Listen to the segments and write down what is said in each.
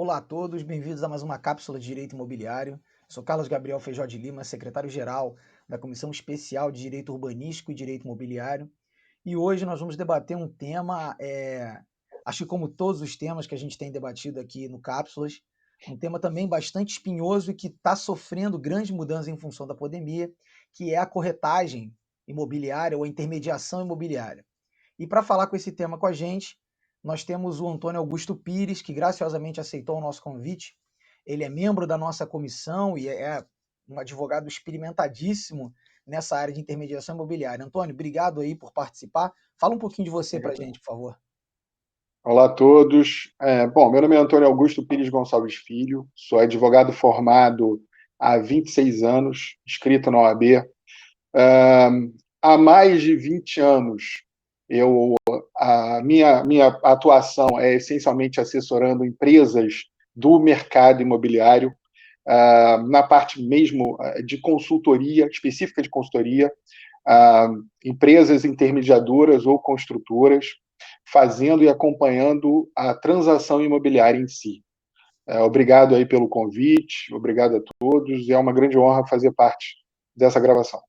Olá a todos, bem-vindos a mais uma cápsula de Direito Imobiliário. Sou Carlos Gabriel Feijó de Lima, secretário-geral da Comissão Especial de Direito Urbanístico e Direito Imobiliário. E hoje nós vamos debater um tema, acho que como todos os temas que a gente tem debatido aqui no Cápsulas, um tema também bastante espinhoso e que está sofrendo grandes mudanças em função da pandemia, que é a corretagem imobiliária ou a intermediação imobiliária. E para falar com esse tema com a gente, nós temos o Antônio Augusto Pires, que graciosamente aceitou o nosso convite. Ele é membro da nossa comissão e é um advogado experimentadíssimo nessa área de intermediação imobiliária. Antônio, obrigado aí por participar. Fala um pouquinho de você para a gente, por favor. Olá a todos. Bom, meu nome é Antônio Augusto Pires Gonçalves Filho, sou advogado formado há 26 anos, inscrito na OAB. Há mais de 20 anos, a minha atuação é essencialmente assessorando empresas do mercado imobiliário, na parte mesmo de consultoria, específica de consultoria, empresas intermediadoras ou construtoras, fazendo e acompanhando a transação imobiliária em si. Obrigado aí pelo convite, obrigado a todos, e é uma grande honra fazer parte dessa gravação.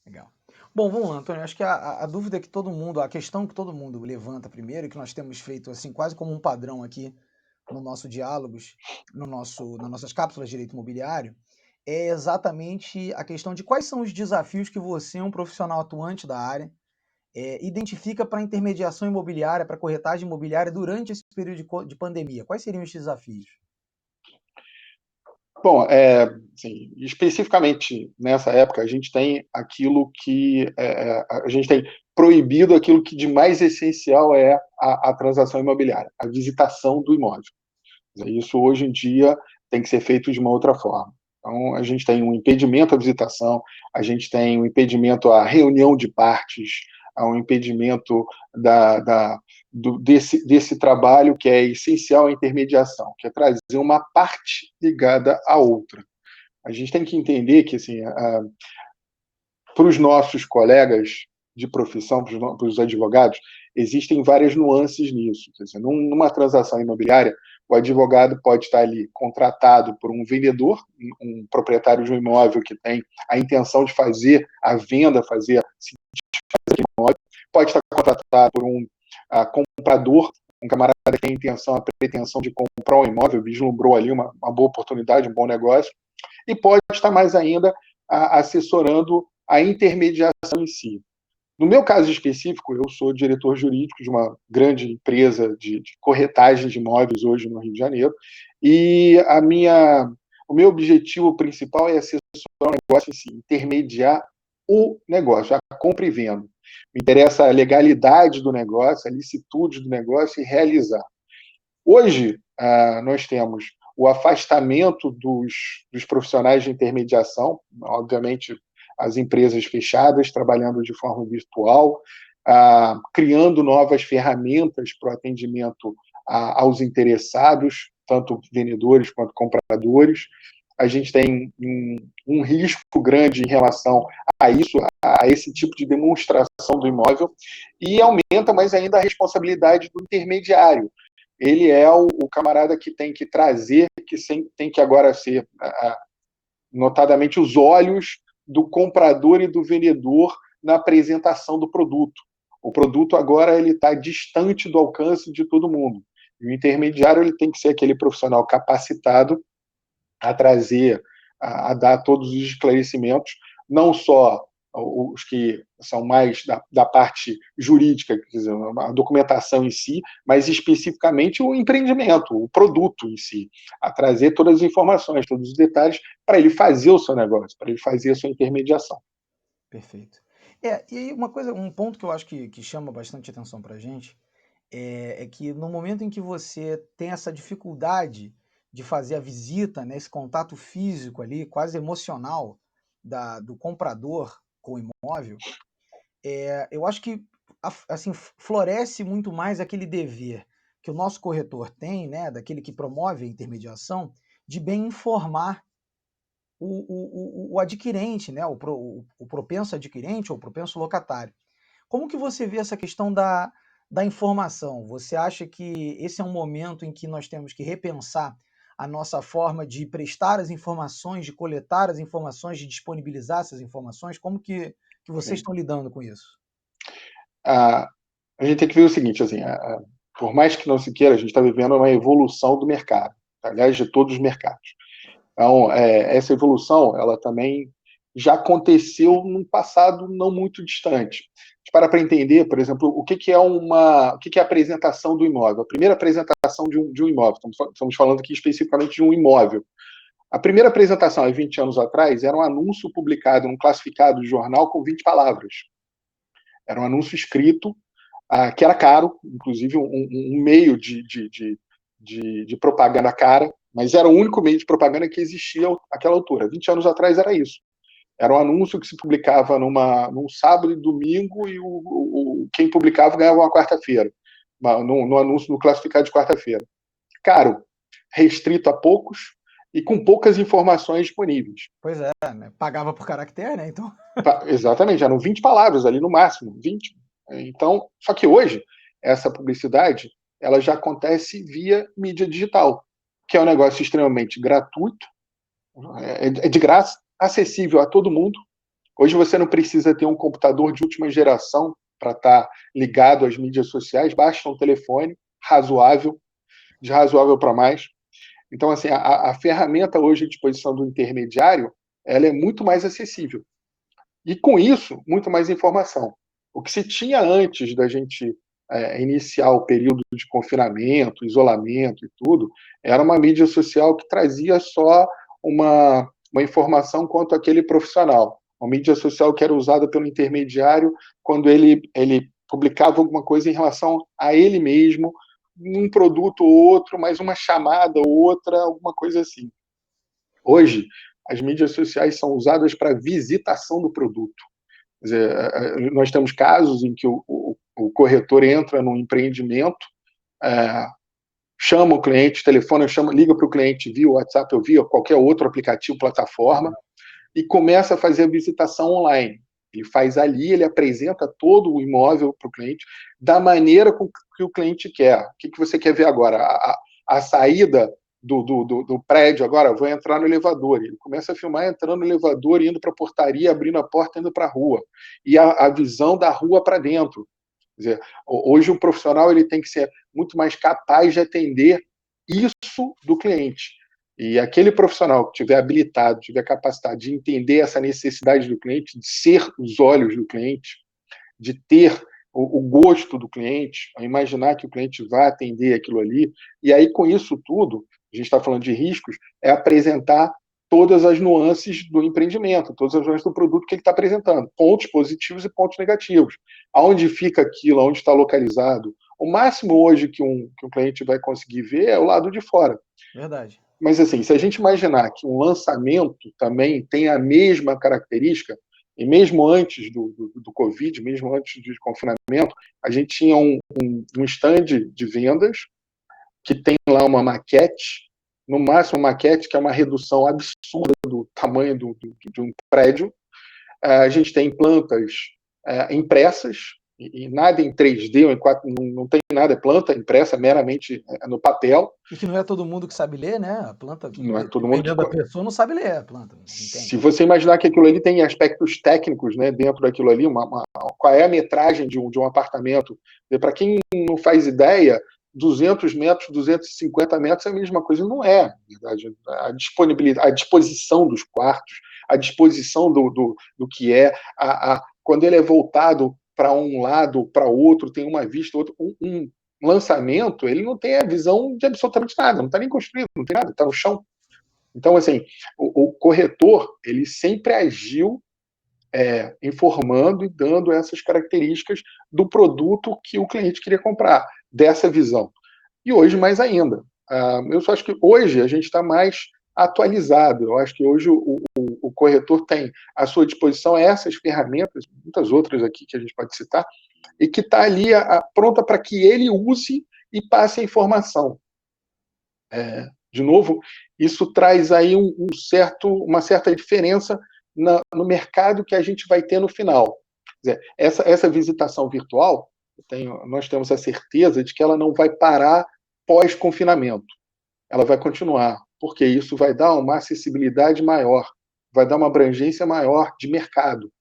Legal. Bom, vamos lá, Antônio. Acho que a dúvida que todo mundo, a questão que todo mundo levanta primeiro, e que nós temos feito assim quase como um padrão aqui no nosso diálogos, nas nossas cápsulas de direito imobiliário, é exatamente a questão de quais são os desafios que você, um profissional atuante da área, identifica para a intermediação imobiliária, para a corretagem imobiliária durante esse período de pandemia. Quais seriam esses desafios? Bom, especificamente nessa época, a gente tem aquilo que a gente tem proibido aquilo que de mais essencial é a transação imobiliária, a visitação do imóvel. Isso hoje em dia tem que ser feito de uma outra forma. Então, a gente tem um impedimento à visitação, a gente tem um impedimento à reunião de partes, há um impedimento desse trabalho que é essencial à intermediação, que é trazer uma parte ligada à outra. A gente tem que entender que, assim, para os nossos colegas de profissão, para os advogados, existem várias nuances nisso. Quer dizer, numa transação imobiliária, o advogado pode estar ali contratado por um vendedor, um proprietário de um imóvel que tem a intenção de fazer a venda, fazer aquele imóvel, pode estar contratado por um comprador, um camarada que tem a pretensão de comprar um imóvel, vislumbrou ali uma boa oportunidade, um bom negócio, e pode estar mais ainda assessorando a intermediação em si. No meu caso específico, eu sou diretor jurídico de uma grande empresa de corretagem de imóveis hoje no Rio de Janeiro, e o meu objetivo principal é assessorar o negócio em si, intermediar o negócio, a compra e venda. Me interessa a legalidade do negócio, a licitude do negócio e realizar. Hoje, nós temos o afastamento dos profissionais de intermediação, obviamente as empresas fechadas, trabalhando de forma virtual, criando novas ferramentas para o atendimento aos interessados, tanto vendedores quanto compradores. A gente tem um risco grande em relação a isso, a esse tipo de demonstração do imóvel, e aumenta mais ainda a responsabilidade do intermediário. Ele é o camarada que tem que trazer, que tem que agora ser, notadamente, os olhos do comprador e do vendedor na apresentação do produto. O produto agora ele está distante do alcance de todo mundo. E o intermediário ele tem que ser aquele profissional capacitado a trazer, a dar todos os esclarecimentos, não só os que são mais da parte jurídica, quer dizer, a documentação em si, mas especificamente o empreendimento, o produto em si, a trazer todas as informações, todos os detalhes para ele fazer o seu negócio, para ele fazer a sua intermediação. Perfeito. E aí um ponto que eu acho que chama bastante atenção para a gente é que no momento em que você tem essa dificuldade de fazer a visita, né, esse contato físico ali, quase emocional, do comprador com o imóvel, eu acho que assim, floresce muito mais aquele dever que o nosso corretor tem, né, daquele que promove a intermediação, de bem informar o adquirente, né, o propenso adquirente ou o propenso locatário. Como que você vê essa questão da informação? Você acha que esse é um momento em que nós temos que repensar a nossa forma de prestar as informações, de coletar as informações, de disponibilizar essas informações? Como que vocês estão lidando com isso? A gente tem que ver o seguinte, assim, por mais que não se queira, a gente está vivendo uma evolução do mercado, aliás, de todos os mercados. Então, essa evolução, ela também já aconteceu num passado não muito distante. Para entender, por exemplo, o que é a apresentação do imóvel. A primeira apresentação de um imóvel, estamos falando aqui especificamente de um imóvel. A primeira apresentação, há 20 anos atrás, era um anúncio publicado num classificado de jornal com 20 palavras. Era um anúncio escrito, que era caro, inclusive um meio de propaganda cara, mas era o único meio de propaganda que existia àquela altura. 20 anos atrás era isso. Era um anúncio que se publicava num sábado e domingo e quem publicava ganhava uma quarta-feira, no anúncio no classificado de quarta-feira. Caro, restrito a poucos e com poucas informações disponíveis. Pois é, né? Pagava por caractere, né? Então... Exatamente, eram 20 palavras ali no máximo, 20. Então, só que hoje, essa publicidade ela já acontece via mídia digital, que é um negócio extremamente gratuito, é de graça, acessível a todo mundo. Hoje você não precisa ter um computador de última geração para estar ligado às mídias sociais, basta um telefone razoável, de razoável para mais. Então, assim, a ferramenta hoje à disposição do intermediário, ela é muito mais acessível. E, com isso, muito mais informação. O que se tinha antes da gente iniciar o período de confinamento, isolamento e tudo, era uma mídia social que trazia só uma informação quanto àquele profissional. Uma mídia social que era usada pelo intermediário quando ele publicava alguma coisa em relação a ele mesmo, um produto ou outro, mas uma chamada ou outra, alguma coisa assim. Hoje, as mídias sociais são usadas para visitação do produto. Quer dizer, nós temos casos em que o corretor entra num empreendimento, chama o cliente, telefona, liga para o cliente via WhatsApp ou via qualquer outro aplicativo, plataforma, e começa a fazer a visitação online. Ele faz ali, ele apresenta todo o imóvel para o cliente da maneira que o cliente quer. O que você quer ver agora? A saída do prédio agora, vou entrar no elevador. Ele começa a filmar entrando no elevador, indo para a portaria, abrindo a porta, indo para a rua. E a visão da rua para dentro. Quer dizer, hoje o profissional ele tem que ser muito mais capaz de atender isso do cliente. E aquele profissional que tiver habilitado, tiver capacidade de entender essa necessidade do cliente, de ser os olhos do cliente, de ter o gosto do cliente, a imaginar que o cliente vai atender aquilo ali, e aí com isso tudo, a gente está falando de riscos, é apresentar todas as nuances do empreendimento, todas as nuances do produto que ele está apresentando, pontos positivos e pontos negativos, aonde fica aquilo, aonde está localizado. O máximo hoje que um cliente vai conseguir ver é o lado de fora. Verdade. Mas, assim, se a gente imaginar que um lançamento também tem a mesma característica, e mesmo antes do Covid, mesmo antes do confinamento, a gente tinha um stand de vendas que tem lá uma maquete, no máximo uma maquete que é uma redução absurda do tamanho de um prédio. A gente tem plantas impressas, e nada em 3D ou em 4, não tem nada, é planta impressa meramente no papel. E que não é todo mundo que sabe ler, né? A planta, não é todo mundo que... da pessoa, não sabe ler a planta. Se você imaginar que aquilo ali tem aspectos técnicos, né, dentro daquilo ali, qual é a metragem de um apartamento? Para quem não faz ideia, 200 metros, 250 metros é a mesma coisa. Não é, na verdade. A disponibilidade, a disposição dos quartos, a disposição do que é, quando ele é voltado para um lado, para outro, tem uma vista, outro, um lançamento, ele não tem a visão de absolutamente nada, não está nem construído, não tem nada, está no chão. Então, assim, o corretor, ele sempre agiu informando e dando essas características do produto que o cliente queria comprar, dessa visão. E hoje, mais ainda. Eu só acho que hoje a gente está mais atualizado. Eu acho que hoje o corretor tem à sua disposição essas ferramentas, muitas outras aqui que a gente pode citar, e que está ali pronta para que ele use e passe a informação. De novo, isso traz aí uma certa diferença no mercado que a gente vai ter no final. Quer dizer, essa visitação virtual, nós temos a certeza de que ela não vai parar pós-confinamento. Ela vai continuar, porque isso vai dar uma acessibilidade maior, vai dar uma abrangência maior de mercado.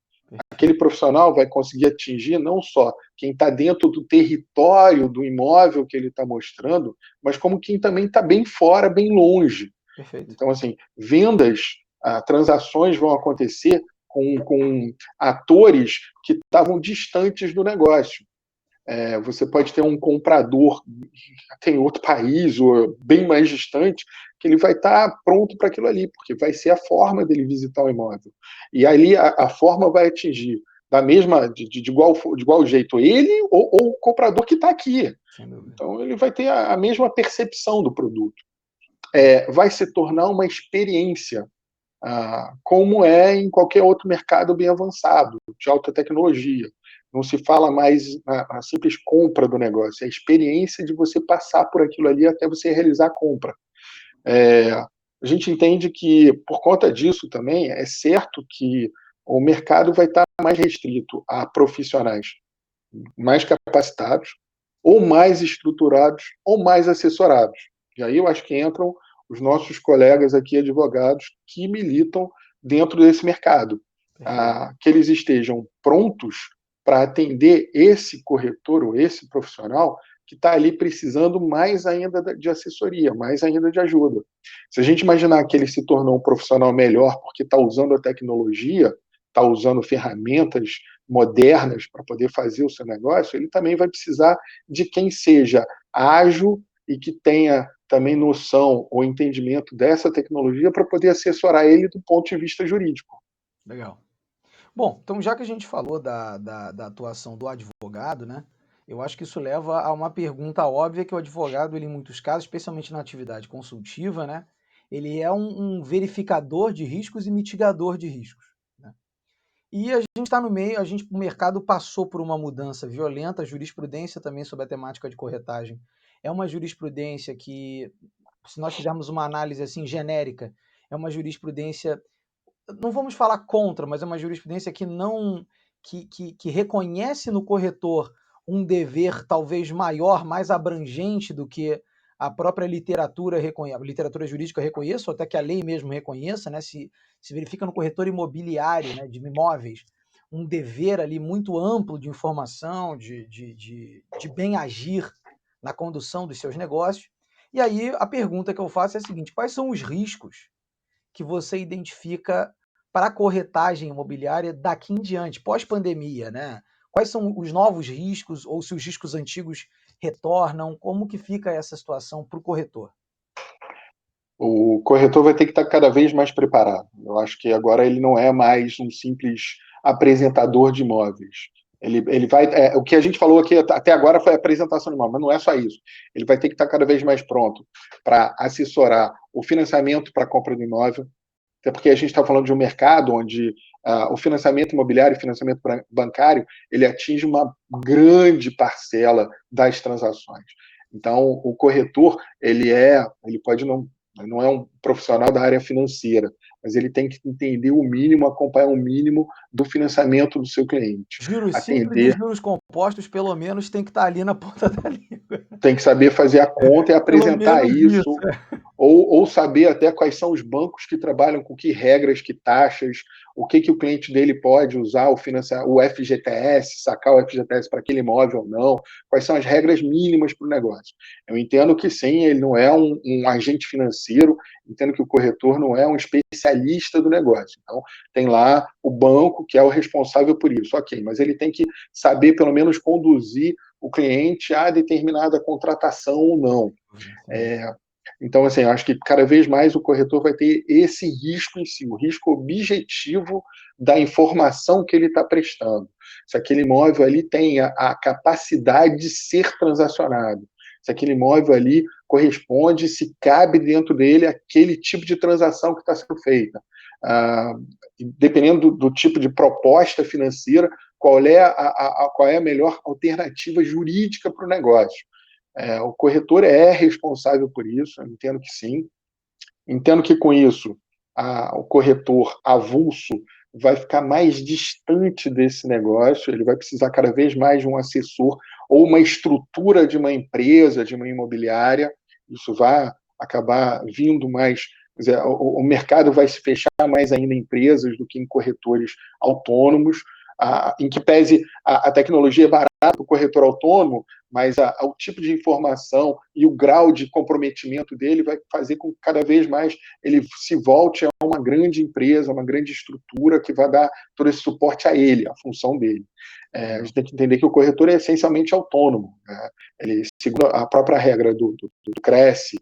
Aquele profissional vai conseguir atingir não só quem está dentro do território do imóvel que ele está mostrando, mas como quem também está bem fora, bem longe. Perfeito. Então, assim, vendas, transações vão acontecer com atores que estavam distantes do negócio. Você pode ter um comprador em outro país ou bem mais distante, que ele vai estar pronto para aquilo ali, porque vai ser a forma dele visitar o imóvel. E ali a forma vai atingir de igual jeito ele ou o comprador que está aqui. Então ele vai ter a mesma percepção do produto. Vai se tornar uma experiência, como é em qualquer outro mercado bem avançado, de alta tecnologia. Não se fala mais a simples compra do negócio, é a experiência de você passar por aquilo ali até você realizar a compra. A gente entende que, por conta disso também, é certo que o mercado vai estar mais restrito a profissionais mais capacitados, ou mais estruturados, ou mais assessorados. E aí eu acho que entram os nossos colegas aqui, advogados, que militam dentro desse mercado. Que eles estejam prontos para atender esse corretor ou esse profissional que está ali precisando mais ainda de assessoria, mais ainda de ajuda. Se a gente imaginar que ele se tornou um profissional melhor porque está usando a tecnologia, está usando ferramentas modernas para poder fazer o seu negócio, ele também vai precisar de quem seja ágil e que tenha também noção ou entendimento dessa tecnologia para poder assessorar ele do ponto de vista jurídico. Legal. Bom, então já que a gente falou da atuação do advogado, né? Eu acho que isso leva a uma pergunta óbvia que o advogado, ele, em muitos casos, especialmente na atividade consultiva, né? Ele é um verificador de riscos e mitigador de riscos. Né? E a gente está no meio, o mercado passou por uma mudança violenta, a jurisprudência também sobre a temática de corretagem é uma jurisprudência que, se nós fizermos uma análise assim genérica, é uma jurisprudência, não vamos falar contra, mas é uma jurisprudência que não que reconhece no corretor um dever talvez maior, mais abrangente do que a própria literatura a literatura jurídica reconheça, ou até que a lei mesmo reconheça, né? Se verifica no corretor imobiliário, né, de imóveis, um dever ali muito amplo de informação, de bem agir na condução dos seus negócios. E aí a pergunta que eu faço é a seguinte: quais são os riscos que você identifica para a corretagem imobiliária daqui em diante, pós-pandemia, né? Quais são os novos riscos, ou se os riscos antigos retornam? Como que fica essa situação para o corretor? O corretor vai ter que estar cada vez mais preparado. Eu acho que agora ele não é mais um simples apresentador de imóveis. Ele vai. O que a gente falou aqui até agora foi a apresentação de imóvel, mas não é só isso. Ele vai ter que estar cada vez mais pronto para assessorar o financiamento para a compra do imóvel, até porque a gente está falando de um mercado onde o financiamento imobiliário e financiamento bancário ele atinge uma grande parcela das transações. Então, o corretor ele pode não é um profissional da área financeira, mas ele tem que entender o mínimo, acompanhar o mínimo do financiamento do seu cliente. Juros simples e Atender, juros compostos, pelo menos, tem que estar ali na ponta da língua. tem que saber fazer a conta e Pelo apresentar menos isso. isso. Ou saber até quais são os bancos que trabalham com que regras, que taxas, o que o cliente dele pode usar, o FGTS, sacar o FGTS para aquele imóvel ou não, quais são as regras mínimas para o negócio. Eu entendo que sim, ele não é um agente financeiro, entendo que o corretor não é um especialista do negócio. Então, tem lá o banco que é o responsável por isso, ok, mas ele tem que saber pelo menos conduzir o cliente a determinada contratação ou não. Então, assim, eu acho que cada vez mais o corretor vai ter esse risco em si, o risco objetivo da informação que ele está prestando. Se aquele imóvel ali tem a capacidade de ser transacionado, se aquele imóvel ali corresponde, se cabe dentro dele aquele tipo de transação que está sendo feita. Dependendo do tipo de proposta financeira, qual é a melhor alternativa jurídica para o negócio. O corretor é responsável por isso, eu entendo que sim. Entendo que com isso o corretor avulso vai ficar mais distante desse negócio, ele vai precisar cada vez mais de um assessor ou uma estrutura de uma empresa, de uma imobiliária. Isso vai acabar vindo mais, quer dizer, o mercado vai se fechar mais ainda em empresas do que em corretores autônomos, em que pese a tecnologia é barata para o corretor autônomo, mas o tipo de informação e o grau de comprometimento dele vai fazer com que cada vez mais ele se volte a uma grande empresa, uma grande estrutura que vai dar todo esse suporte a ele, a função dele. A gente tem que entender que o corretor é essencialmente autônomo, né? Ele, segundo a própria regra do Cresce,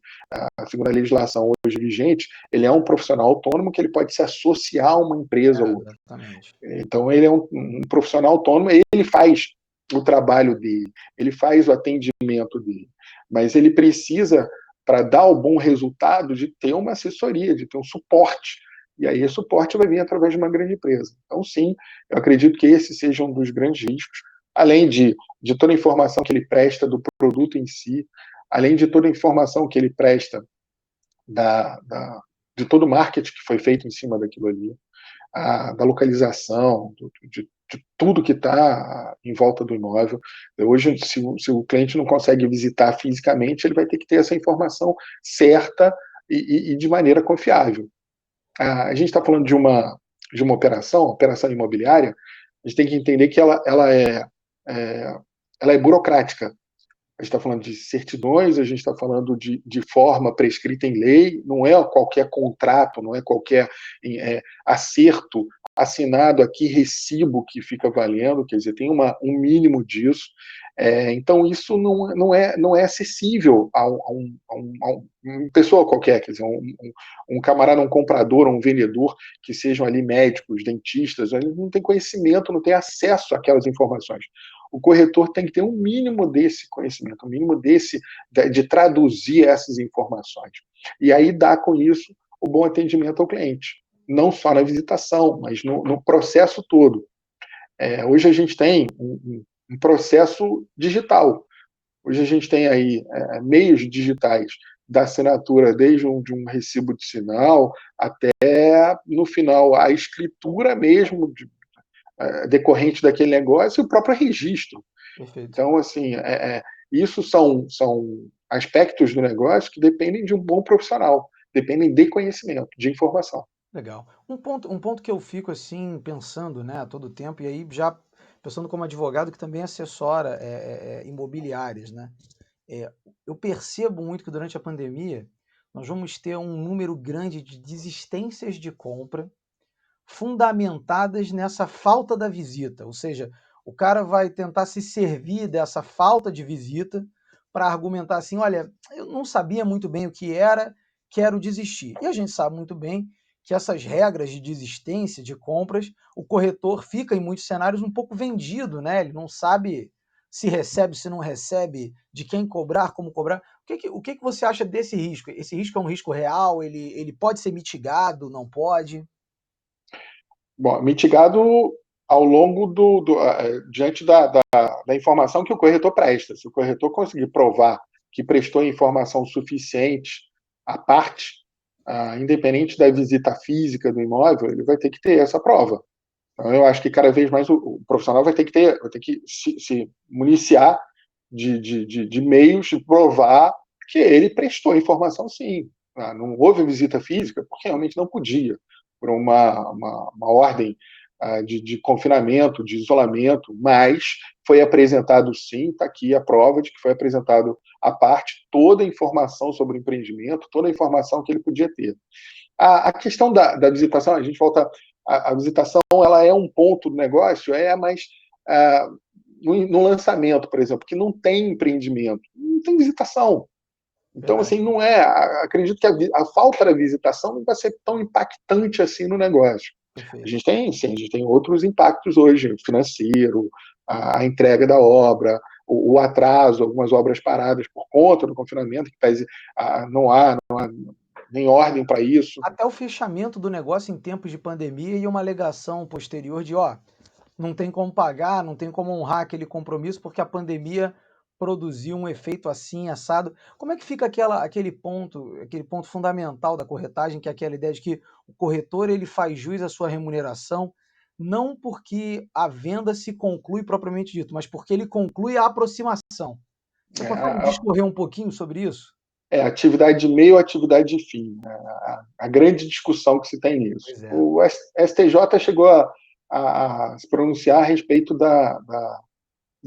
segundo a legislação hoje vigente, ele é um profissional autônomo que ele pode se associar a uma empresa ou outra. Exatamente. Então, ele é um profissional autônomo, ele faz o trabalho dele, ele faz o atendimento dele, mas ele precisa, para dar o bom resultado, de ter uma assessoria, de ter um suporte. E aí esse suporte vai vir através de uma grande empresa. Então, sim, eu acredito que esse seja um dos grandes riscos, além de toda a informação que ele presta do produto em si, além de toda a informação que ele presta de todo o marketing que foi feito em cima daquilo ali, da localização, de tudo que está em volta do imóvel. Hoje, se o cliente não consegue visitar fisicamente, ele vai ter que ter essa informação certa e de maneira confiável. A gente está falando de uma operação imobiliária, a gente tem que entender que ela é burocrática. A gente está falando de certidões, a gente está falando de forma prescrita em lei, não é qualquer contrato, não é qualquer acerto assinado aqui, recibo que fica valendo, quer dizer, tem um mínimo disso. Então, isso não é acessível a uma pessoa qualquer, quer dizer, um camarada, um comprador, um vendedor, que sejam ali médicos, dentistas, ele não tem conhecimento, não tem acesso àquelas informações. O corretor tem que ter um mínimo desse conhecimento, um mínimo de traduzir essas informações. E aí dá com isso o bom atendimento ao cliente, não só na visitação, mas no processo todo. Hoje a gente tem um processo digital. Hoje a gente tem aí meios digitais da assinatura, desde de um recibo de sinal até, no final, a escritura mesmo decorrente daquele negócio e o próprio registro. Perfeito. Então, assim, isso são aspectos do negócio que dependem de um bom profissional, dependem de conhecimento, de informação. Legal. Um ponto que eu fico assim pensando, né, a todo tempo, e aí já pensando como advogado que também assessora imobiliárias, né? É, eu percebo muito que durante a pandemia nós vamos ter um número grande de desistências de compra fundamentadas nessa falta da visita, ou seja, o cara vai tentar se servir dessa falta de visita para argumentar assim, olha, eu não sabia muito bem o que era, quero desistir. E a gente sabe muito bem que essas regras de desistência de compras, o corretor fica em muitos cenários um pouco vendido, né? Ele não sabe se recebe, se não recebe, de quem cobrar, como cobrar. O que você acha desse risco? Esse risco é um risco real? Ele pode ser mitigado? Não pode? Bom, mitigado ao longo diante da informação que o corretor presta. Se o corretor conseguir provar que prestou informação suficiente à parte, independente da visita física do imóvel, ele vai ter que ter essa prova. Então, eu acho que cada vez mais o profissional vai ter que se municiar de meios de provar que ele prestou informação, sim. Não houve visita física porque realmente não podia, por uma ordem de confinamento, de isolamento, mas foi apresentado sim, está aqui a prova de que foi apresentado à parte toda a informação sobre o empreendimento, toda a informação que ele podia ter. A questão da visitação, a gente volta. A visitação ela é um ponto do negócio, mas no lançamento, por exemplo, que não tem empreendimento, não tem visitação. Então, Verdade. assim, não é. Acredito que a falta da visitação não vai ser tão impactante assim no negócio. A Perfeito. gente tem, sim, a gente tem outros impactos hoje, financeiro, a entrega da obra, o atraso, algumas obras paradas por conta do confinamento, que pese, não há nem ordem para isso. Até o fechamento do negócio em tempos de pandemia e uma alegação posterior de, ó, não tem como pagar, não tem como honrar aquele compromisso porque a pandemia produziu um efeito assim, assado. Como é que fica aquele ponto fundamental da corretagem, que é aquela ideia de que o corretor ele faz jus à sua remuneração, não porque a venda se conclui propriamente dito, mas porque ele conclui a aproximação. Você consegue É, discorrer um pouquinho sobre isso? Atividade de meio ou atividade de fim. A grande discussão que se tem nisso. Pois é. O STJ chegou a se pronunciar a respeito da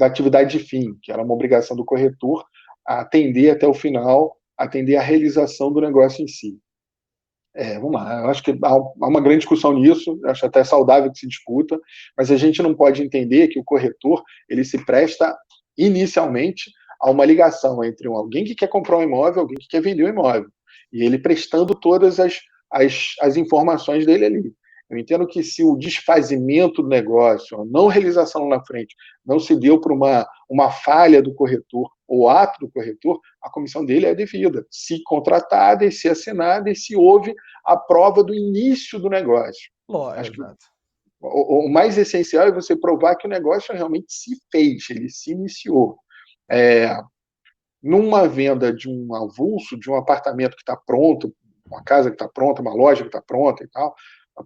atividade de fim, que era uma obrigação do corretor atender até o final, atender à realização do negócio em si. Vamos lá, eu acho que há uma grande discussão nisso, acho até saudável que se discuta, mas a gente não pode entender que o corretor ele se presta inicialmente a uma ligação entre alguém que quer comprar um imóvel e alguém que quer vender um imóvel, e ele prestando todas as informações dele ali. Eu entendo que se o desfazimento do negócio, a não realização lá na frente, não se deu por uma falha do corretor ou ato do corretor, a comissão dele é devida, se contratada e se assinada e se houve a prova do início do negócio. Acho que Exato. o mais essencial é você provar que o negócio realmente se fez, ele se iniciou. Numa venda de um avulso, de um apartamento que está pronto, uma casa que está pronta, uma loja que está pronta e tal,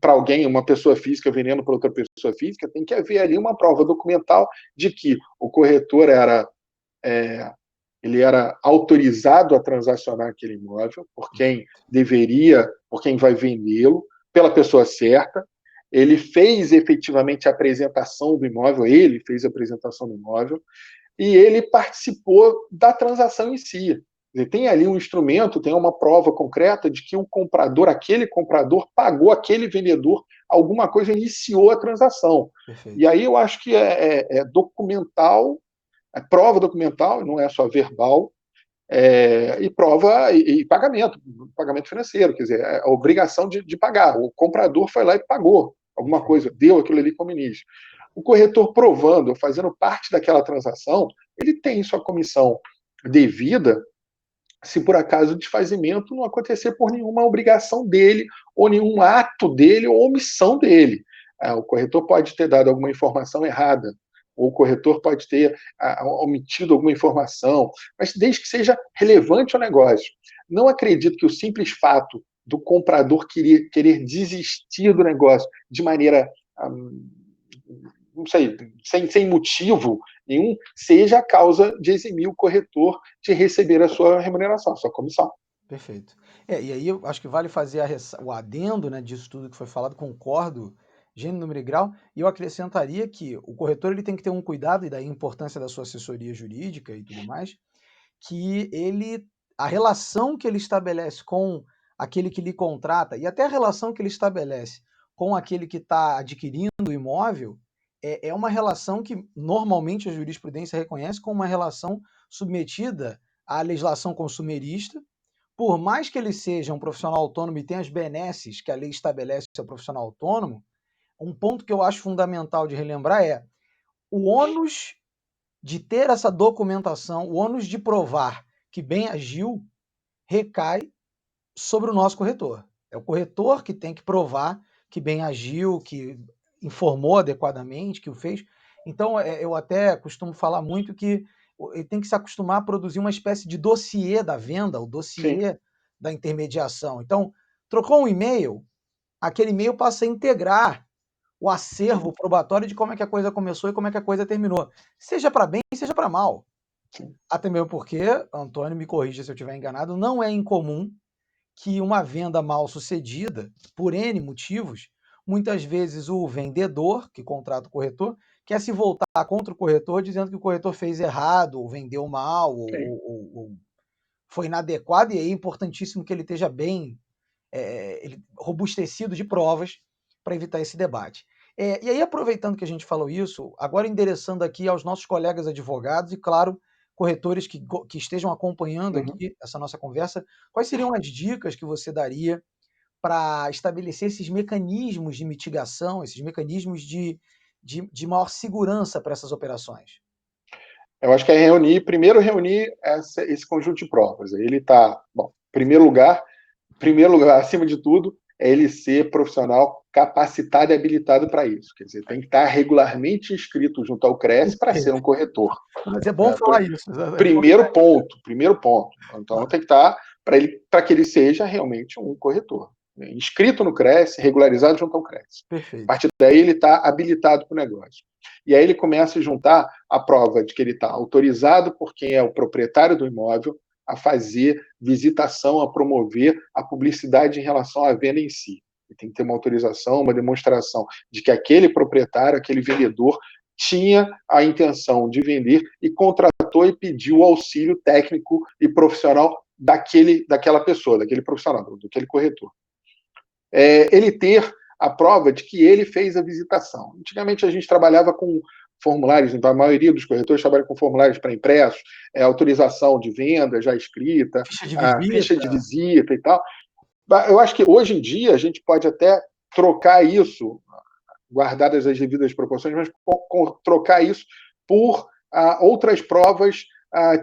para alguém, uma pessoa física vendendo para outra pessoa física, tem que haver ali uma prova documental de que o corretor ele era autorizado a transacionar aquele imóvel por quem deveria, por quem vai vendê-lo, pela pessoa certa. Ele fez efetivamente a apresentação do imóvel, ele fez a apresentação do imóvel, e ele participou da transação em si. Tem ali um instrumento, tem uma prova concreta de que o comprador, aquele comprador, pagou aquele vendedor alguma coisa, iniciou a transação. Perfeito. E aí eu acho que é documental, é prova documental, não é só verbal, e prova e pagamento financeiro, quer dizer, a obrigação de pagar. O comprador foi lá e pagou alguma coisa, deu aquilo ali como início. O corretor provando, fazendo parte daquela transação, ele tem sua comissão devida se por acaso o desfazimento não acontecer por nenhuma obrigação dele, ou nenhum ato dele, ou omissão dele. O corretor pode ter dado alguma informação errada, ou o corretor pode ter omitido alguma informação, mas desde que seja relevante ao negócio. Não acredito que o simples fato do comprador querer desistir do negócio de maneira, não sei, sem motivo nenhum, seja a causa de eximir o corretor de receber a sua remuneração, a sua comissão. Perfeito. E aí eu acho que vale fazer o adendo, né, disso tudo que foi falado, concordo, gênero, número e grau, e eu acrescentaria que o corretor ele tem que ter um cuidado, e daí a importância da sua assessoria jurídica e tudo mais, que a relação que ele estabelece com aquele que lhe contrata, e até a relação que ele estabelece com aquele que está adquirindo o imóvel, é uma relação que normalmente a jurisprudência reconhece como uma relação submetida à legislação consumerista. Por mais que ele seja um profissional autônomo e tenha as benesses que a lei estabelece ao profissional autônomo, um ponto que eu acho fundamental de relembrar é o ônus de ter essa documentação, o ônus de provar que bem agiu, recai sobre o nosso corretor. É o corretor que tem que provar que bem agiu, que informou adequadamente, que o fez. Então, eu até costumo falar muito que ele tem que se acostumar a produzir uma espécie de dossiê da venda, o dossiê Sim. da intermediação. Então, trocou um e-mail, aquele e-mail passa a integrar o acervo probatório de como é que a coisa começou e como é que a coisa terminou. Seja para bem, seja para mal. Sim. Até mesmo porque, Antônio, me corrija se eu estiver enganado, não é incomum que uma venda mal sucedida, por N motivos, muitas vezes o vendedor, que contrata o corretor, quer se voltar contra o corretor, dizendo que o corretor fez errado, ou vendeu mal, ou foi inadequado, e aí é importantíssimo que ele esteja bem robustecido de provas para evitar esse debate. E aí, aproveitando que a gente falou isso, agora endereçando aqui aos nossos colegas advogados e, claro, corretores que estejam acompanhando aqui essa nossa conversa, quais seriam as dicas que você daria para estabelecer esses mecanismos de mitigação, esses mecanismos de maior segurança para essas operações? Eu acho que é primeiro reunir esse conjunto de provas. Ele está, bom, primeiro lugar, acima de tudo, é ele ser profissional capacitado e habilitado para isso. Quer dizer, tem que estar regularmente inscrito junto ao CRES para ser um corretor. Mas é bom falar isso. Primeiro ponto. Então tem que estar para que ele seja realmente um corretor. Inscrito no CRES, regularizado junto ao CRES. Perfeito. A partir daí ele está habilitado para o negócio. E aí ele começa a juntar a prova de que ele está autorizado por quem é o proprietário do imóvel, a fazer visitação, a promover a publicidade em relação à venda em si. Ele tem que ter uma autorização, uma demonstração de que aquele proprietário, aquele vendedor, tinha a intenção de vender e contratou e pediu o auxílio técnico e profissional daquela pessoa, daquele profissional, daquele corretor. Ele ter a prova de que ele fez a visitação. Antigamente a gente trabalhava com formulários, então a maioria dos corretores trabalha com formulários para impressos, autorização de venda já escrita, ficha de visita e tal. Eu acho que hoje em dia a gente pode até trocar isso, guardadas as devidas proporções, mas trocar isso por outras provas,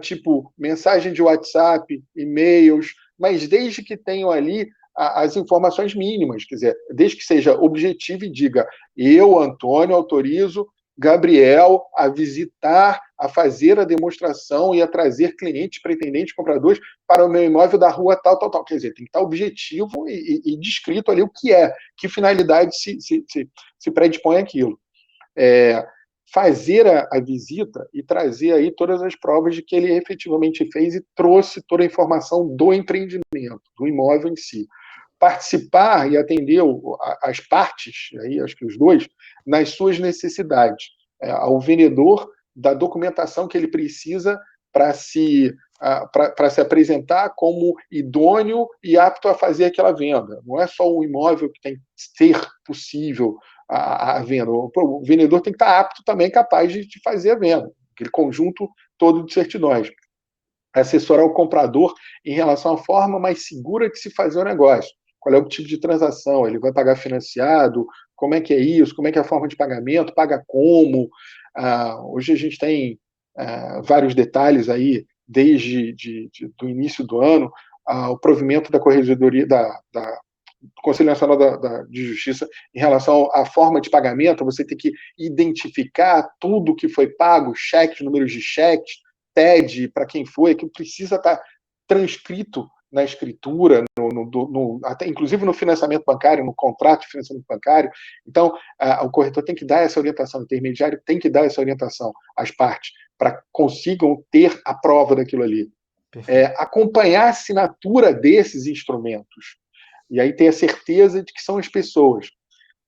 tipo mensagem de WhatsApp, e-mails, mas desde que tenham ali as informações mínimas, quer dizer, desde que seja objetivo e diga: eu, Antônio, autorizo Gabriel a visitar, a fazer a demonstração e a trazer clientes, pretendentes, compradores para o meu imóvel da rua tal, tal, tal. Quer dizer, tem que estar objetivo e descrito ali o que é, que finalidade se predispõe aquilo. Fazer a visita e trazer aí todas as provas de que ele efetivamente fez e trouxe toda a informação do empreendimento, do imóvel em si. Participar e atender as partes, aí acho que os dois, nas suas necessidades. Ao vendedor da documentação que ele precisa para se apresentar como idôneo e apto a fazer aquela venda. Não é só o imóvel que tem que ser possível a venda. O vendedor tem que estar apto também, capaz de fazer a venda, aquele conjunto todo de certidões. Assessorar o comprador em relação à forma mais segura de se fazer o negócio. Qual é o tipo de transação? Ele vai pagar financiado? Como é que é isso? Como é que é a forma de pagamento? Paga como? Hoje a gente tem vários detalhes aí, desde do início do ano, o provimento da Corregedoria, do Conselho Nacional de Justiça em relação à forma de pagamento. Você tem que identificar tudo que foi pago, cheques, números de cheques, TED, para quem foi, que precisa estar transcrito na escritura, até inclusive no financiamento bancário, no contrato de financiamento bancário. Então, o corretor tem que dar essa orientação, o intermediário tem que dar essa orientação às partes, para consigam ter a prova daquilo ali. Acompanhar a assinatura desses instrumentos. E aí ter a certeza de que são as pessoas.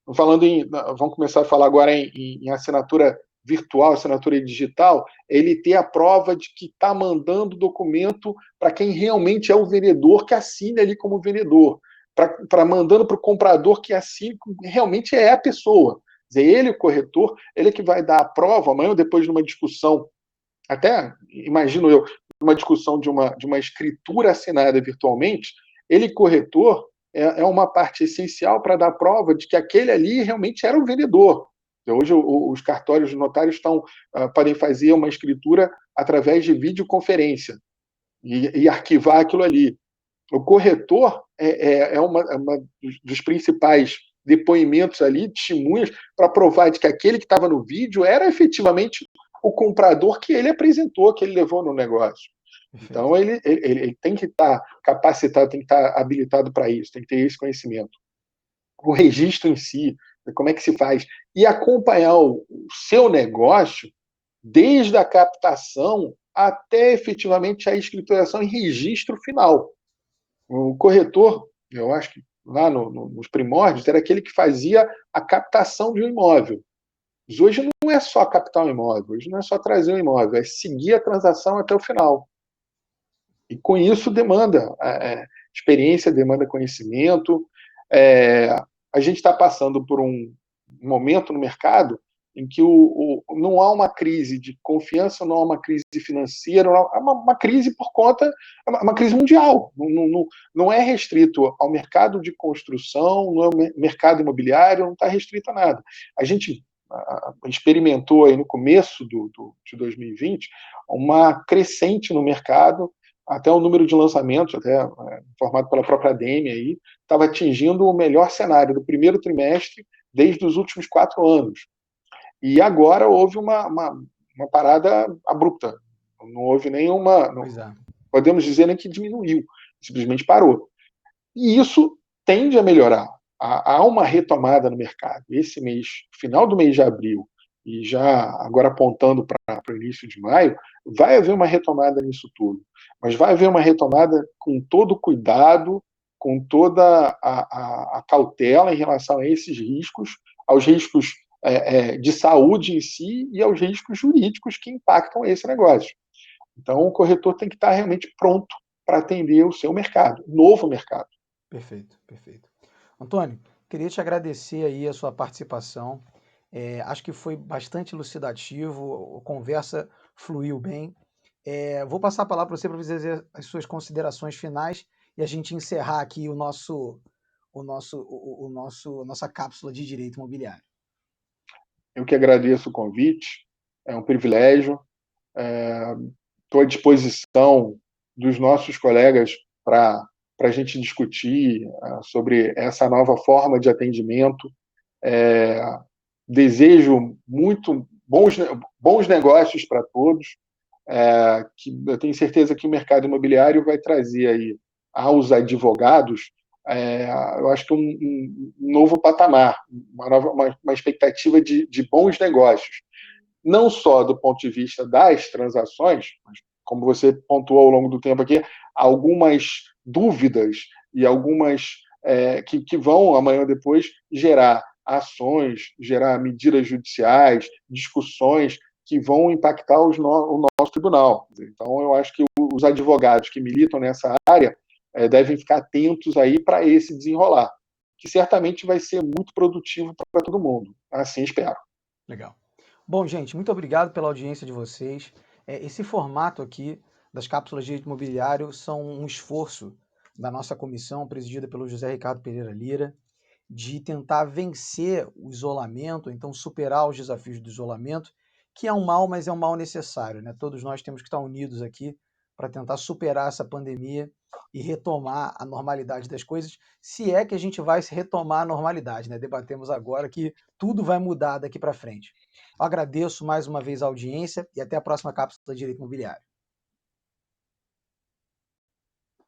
Vamos começar a falar agora em assinatura virtual, assinatura digital, ele ter a prova de que está mandando o documento para quem realmente é o vendedor, que assine ali como vendedor, para mandando para o comprador que assine, realmente é a pessoa. Quer dizer, ele, o corretor, ele é que vai dar a prova, amanhã ou depois de uma discussão, até, imagino eu, uma discussão de uma escritura assinada virtualmente, ele, corretor, é uma parte essencial para dar prova de que aquele ali realmente era o vendedor. Hoje os cartórios, os notários podem fazer uma escritura através de videoconferência e arquivar aquilo ali. O corretor é uma dos principais depoimentos ali, testemunhas, para provar de que aquele que estava no vídeo era efetivamente o comprador que ele apresentou, que ele levou no negócio. Então, ele tem que estar capacitado, tem que estar habilitado para isso, tem que ter esse conhecimento. O registro em si, como é que se faz? E acompanhar o seu negócio desde a captação até efetivamente a escrituração e registro final. O corretor, eu acho que lá nos primórdios, era aquele que fazia a captação de um imóvel. Mas hoje não é só captar um imóvel, hoje não é só trazer um imóvel, é seguir a transação até o final. E com isso demanda experiência, demanda conhecimento. A gente está passando por um momento no mercado em que não há uma crise de confiança, não há uma crise financeira, não há uma crise por conta, uma crise mundial. Não é restrito ao mercado de construção, não é o mercado imobiliário, não está restrito a nada. A gente experimentou aí no começo de 2020 uma crescente no mercado, até o número de lançamentos, até informado pela própria ADM aí, estava atingindo o melhor cenário do primeiro trimestre desde os últimos 4 anos. E agora houve uma parada abrupta. Não houve nenhuma... Podemos dizer nem que diminuiu, simplesmente parou. E isso tende a melhorar. Há uma retomada no mercado. Esse mês, final do mês de abril e já agora apontando para o início de maio, vai haver uma retomada nisso tudo. Mas vai haver uma retomada com todo o cuidado, com toda a cautela em relação a esses riscos, aos riscos de saúde em si e aos riscos jurídicos que impactam esse negócio. Então, o corretor tem que estar realmente pronto para atender o seu mercado, novo mercado. Perfeito, perfeito. Antônio, queria te agradecer aí a sua participação. Acho que foi bastante elucidativo, a conversa fluiu bem. Vou passar a palavra para você para fazer as suas considerações finais e a gente encerrar aqui nossa cápsula de direito imobiliário. Eu que agradeço o convite, é um privilégio. Estou à disposição dos nossos colegas para a gente discutir sobre essa nova forma de atendimento. Desejo muito bons negócios para todos. Que eu tenho certeza que o mercado imobiliário vai trazer aí aos advogados, eu acho que um novo patamar, uma expectativa de bons negócios, não só do ponto de vista das transações, mas, como você pontuou ao longo do tempo aqui, algumas dúvidas e algumas que vão, amanhã ou depois, gerar ações, gerar medidas judiciais, discussões que vão impactar o nosso tribunal. Então, eu acho que os advogados que militam nessa área devem ficar atentos aí para esse desenrolar, que certamente vai ser muito produtivo para todo mundo. Assim espero. Legal. Bom, gente, muito obrigado pela audiência de vocês. Esse formato aqui das cápsulas de direito imobiliário são um esforço da nossa comissão, presidida pelo José Ricardo Pereira Lira, de tentar vencer o isolamento, então superar os desafios do isolamento, que é um mal, mas é um mal necessário, né? Todos nós temos que estar unidos aqui para tentar superar essa pandemia e retomar a normalidade das coisas, se é que a gente vai retomar a normalidade, né? Debatemos agora que tudo vai mudar daqui para frente. Eu agradeço mais uma vez a audiência e até a próxima cápsula de Direito Imobiliário.